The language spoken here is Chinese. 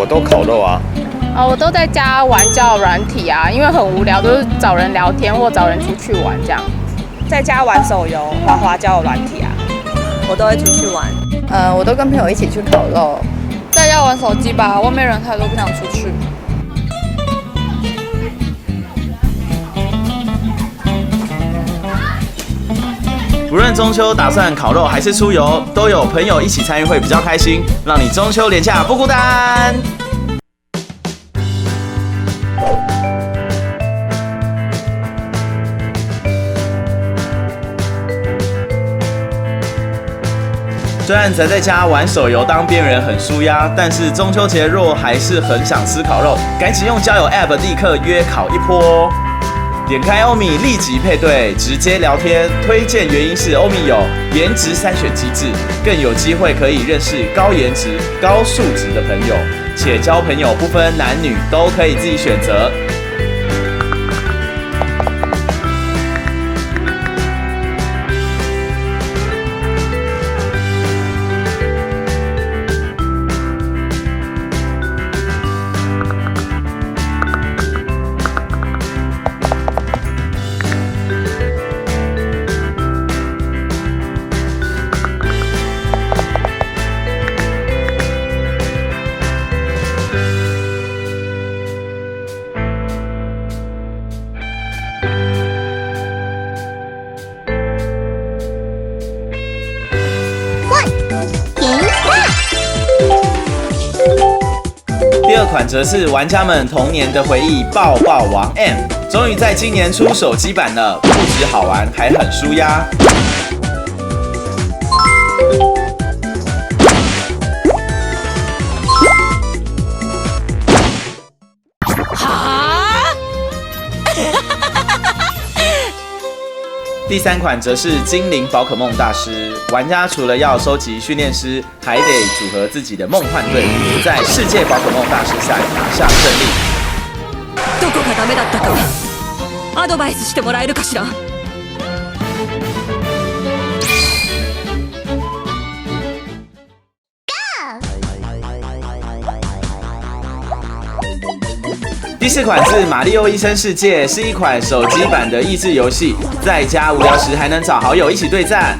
我都烤肉啊。我都在家玩交友软体啊，因为很无聊，就是找人聊天或找人出去玩这样。在家玩手游、滑交友软体啊，我都会出去玩。我都跟朋友一起去烤肉。在家玩手机吧，外面人太多，不想出去。不论中秋打算烤肉还是出游，都有朋友一起参与会比较开心，让你中秋连假不孤单。虽然宅在家玩手游当边缘很舒压，但是中秋节若还是很想吃烤肉，赶紧用交友 App 立刻约烤一波哦。点开欧米立即配对，直接聊天。推荐原因是欧米有颜值筛选机制，更有机会可以认识高颜值、高素质的朋友，且交朋友不分男女，都可以自己选择。第二款则是玩家们童年的回忆——爆爆王 M， 终于在今年出手机版了，不止好玩，还很舒压。第三款则是精灵宝可梦大师，玩家除了要收集训練師，还得组合自己的梦幻队伍，在世界宝可梦大师赛拿下胜利。どこがダメだったか、アドバイスしてもらえるかしら。第四款是《马里奥医生世界》，是一款手机版的益智游戏，在家无聊时还能找好友一起对战。